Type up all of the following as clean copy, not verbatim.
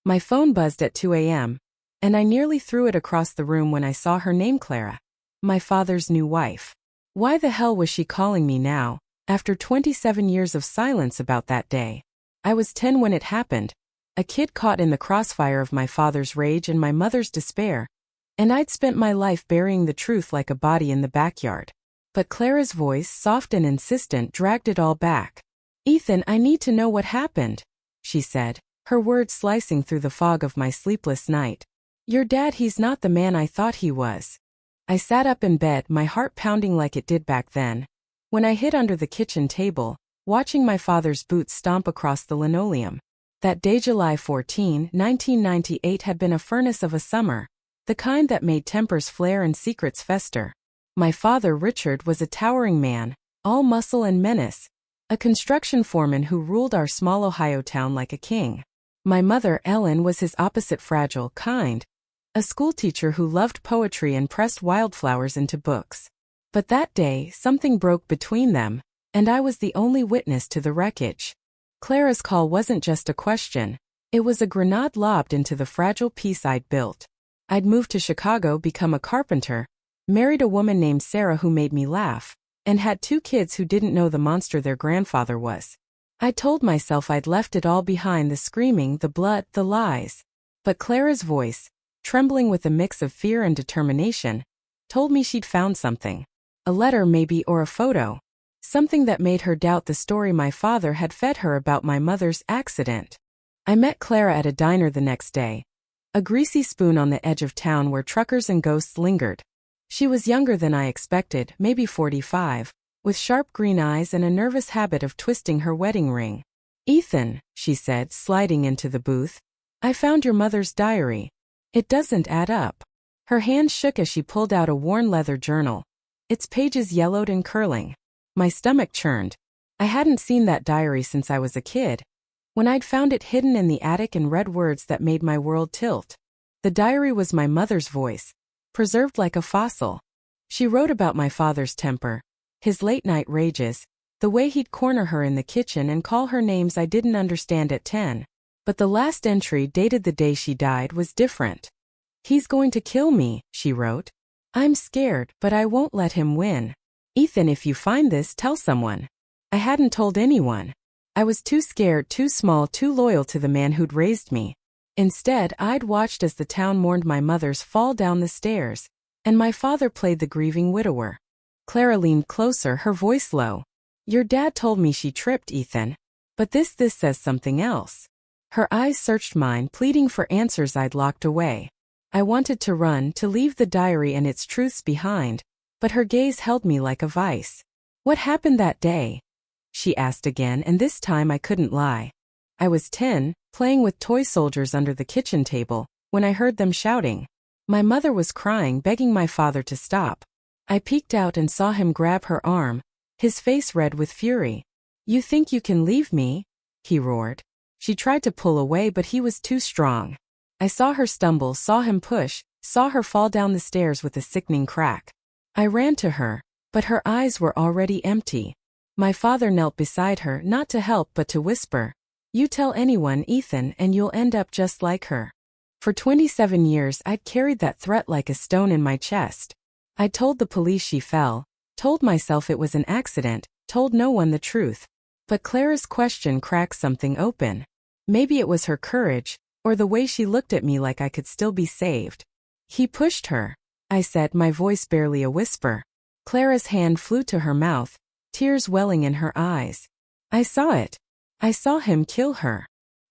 My phone buzzed at 2 a.m., and I nearly threw it across the room when I saw her name, Clara, my father's new wife. Why the hell was she calling me now, after 27 years of silence about that day? I was 10 when it happened, a kid caught in the crossfire of my father's rage and my mother's despair, and I'd spent my life burying the truth like a body in the backyard. But Clara's voice, soft and insistent, dragged it all back. "Ethan, I need to know what happened," she said, her words slicing through the fog of my sleepless night. "Your dad, he's not the man I thought he was." I sat up in bed, my heart pounding like it did back then, when I hid under the kitchen table, watching my father's boots stomp across the linoleum. That day, July 14, 1998, had been a furnace of a summer, the kind that made tempers flare and secrets fester. My father, Richard, was a towering man, all muscle and menace, a construction foreman who ruled our small Ohio town like a king. My mother, Ellen, was his opposite, fragile, kind, a schoolteacher who loved poetry and pressed wildflowers into books. But that day, something broke between them, and I was the only witness to the wreckage. Clara's call wasn't just a question, it was a grenade lobbed into the fragile peace I'd built. I'd moved to Chicago, become a carpenter, married a woman named Sarah who made me laugh, and had 2 kids who didn't know the monster their grandfather was. I told myself I'd left it all behind, the screaming, the blood, the lies. But Clara's voice, trembling with a mix of fear and determination, told me she'd found something. A letter maybe, or a photo. Something that made her doubt the story my father had fed her about my mother's accident. I met Clara at a diner the next day, a greasy spoon on the edge of town where truckers and ghosts lingered. She was younger than I expected, maybe 45, with sharp green eyes and a nervous habit of twisting her wedding ring. "Ethan," she said, sliding into the booth, "I found your mother's diary. It doesn't add up." Her hand shook as she pulled out a worn leather journal, its pages yellowed and curling. My stomach churned. I hadn't seen that diary since I was a kid, when I'd found it hidden in the attic and read words that made my world tilt. The diary was my mother's voice, preserved like a fossil. She wrote about my father's temper, his late-night rages, the way he'd corner her in the kitchen and call her names I didn't understand at 10. But the last entry, dated the day she died, was different. "He's going to kill me," she wrote. "I'm scared, but I won't let him win. Ethan, if you find this, tell someone." I hadn't told anyone. I was too scared, too small, too loyal to the man who'd raised me. Instead, I'd watched as the town mourned my mother's fall down the stairs, and my father played the grieving widower. Clara leaned closer, her voice low. "Your dad told me she tripped, Ethan. But this says something else." Her eyes searched mine, pleading for answers I'd locked away. I wanted to run, to leave the diary and its truths behind, but her gaze held me like a vice. "What happened that day?" she asked again, and this time I couldn't lie. I was 10, playing with toy soldiers under the kitchen table, when I heard them shouting. My mother was crying, begging my father to stop. I peeked out and saw him grab her arm, his face red with fury. "You think you can leave me?" he roared. She tried to pull away, but he was too strong. I saw her stumble, saw him push, saw her fall down the stairs with a sickening crack. I ran to her, but her eyes were already empty. My father knelt beside her, not to help but to whisper, "You tell anyone, Ethan, and you'll end up just like her." For 27 years I'd carried that threat like a stone in my chest. I'd told the police she fell, told myself it was an accident, told no one the truth. But Clara's question cracked something open. Maybe it was her courage, or the way she looked at me like I could still be saved. "He pushed her," I said, my voice barely a whisper. Clara's hand flew to her mouth, tears welling in her eyes. "I saw it. I saw him kill her."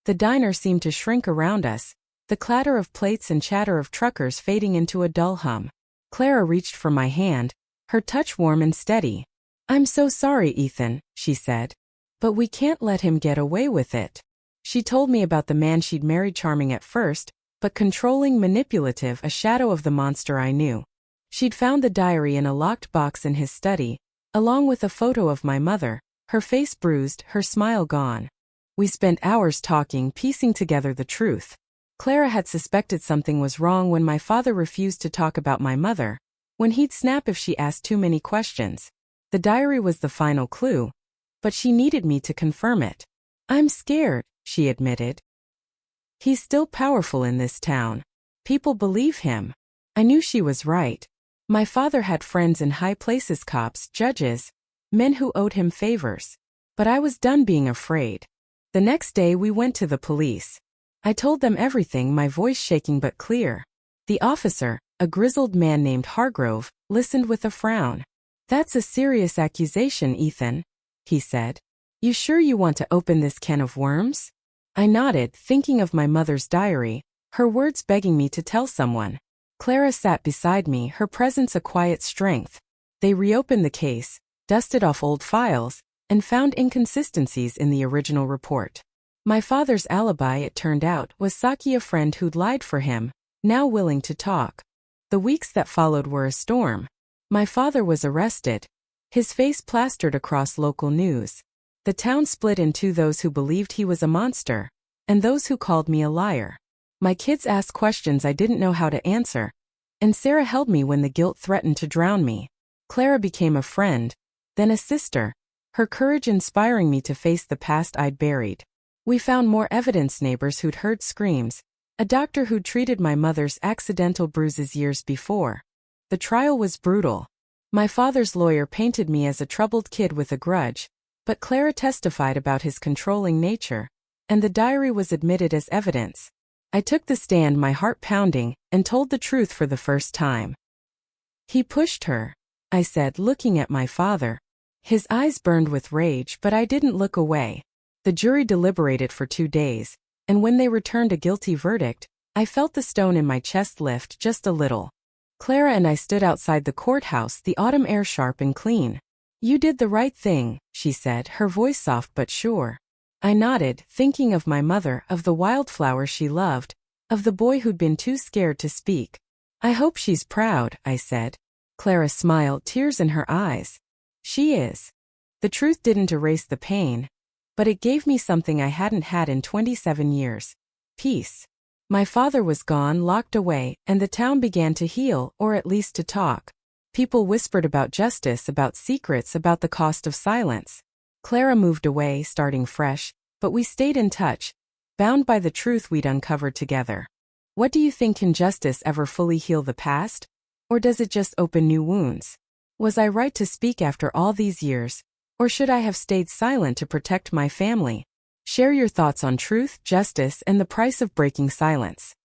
The diner seemed to shrink around us, the clatter of plates and chatter of truckers fading into a dull hum. Clara reached for my hand, her touch warm and steady. "I'm so sorry, Ethan," she said. "But we can't let him get away with it." She told me about the man she'd married, charming at first, but controlling, manipulative, a shadow of the monster I knew. She'd found the diary in a locked box in his study, along with a photo of my mother, her face bruised, her smile gone. We spent hours talking, piecing together the truth. Clara had suspected something was wrong when my father refused to talk about my mother, when he'd snap if she asked too many questions. The diary was the final clue, but she needed me to confirm it. "I'm scared," she admitted. He's still powerful in this town. People believe him. I knew she was right. My father had friends in high places, cops, judges, men who owed him favors. But I was done being afraid. The next day we went to the police. I told them everything, my voice shaking but clear. The officer, a grizzled man named Hargrove, listened with a frown. "That's a serious accusation, Ethan," he said. "You sure you want to open this can of worms?" I nodded, thinking of my mother's diary, her words begging me to tell someone. Clara sat beside me, her presence a quiet strength. They reopened the case, dusted off old files, and found inconsistencies in the original report. My father's alibi, it turned out, was Saki, a friend who'd lied for him, now willing to talk. The weeks that followed were a storm. My father was arrested, his face plastered across local news. The town split into those who believed he was a monster, and those who called me a liar. My kids asked questions I didn't know how to answer, and Sarah held me when the guilt threatened to drown me. Clara became a friend, then a sister, her courage inspiring me to face the past I'd buried. We found more evidence, neighbors who'd heard screams, a doctor who'd treated my mother's accidental bruises years before. The trial was brutal. My father's lawyer painted me as a troubled kid with a grudge, but Clara testified about his controlling nature, and the diary was admitted as evidence. I took the stand, my heart pounding, and told the truth for the first time. "He pushed her," I said, looking at my father. His eyes burned with rage, but I didn't look away. The jury deliberated for 2 days, and when they returned a guilty verdict, I felt the stone in my chest lift just a little. Clara and I stood outside the courthouse, the autumn air sharp and clean. "You did the right thing," she said, her voice soft but sure. I nodded, thinking of my mother, of the wildflower she loved, of the boy who'd been too scared to speak. "I hope she's proud," I said. Clara smiled, tears in her eyes. "She is." The truth didn't erase the pain, but it gave me something I hadn't had in 27 years. Peace. My father was gone, locked away, and the town began to heal, or at least to talk. People whispered about justice, about secrets, about the cost of silence. Clara moved away, starting fresh, but we stayed in touch, bound by the truth we'd uncovered together. What do you think? Can justice ever fully heal the past? Or does it just open new wounds? Was I right to speak after all these years? Or should I have stayed silent to protect my family? Share your thoughts on truth, justice, and the price of breaking silence.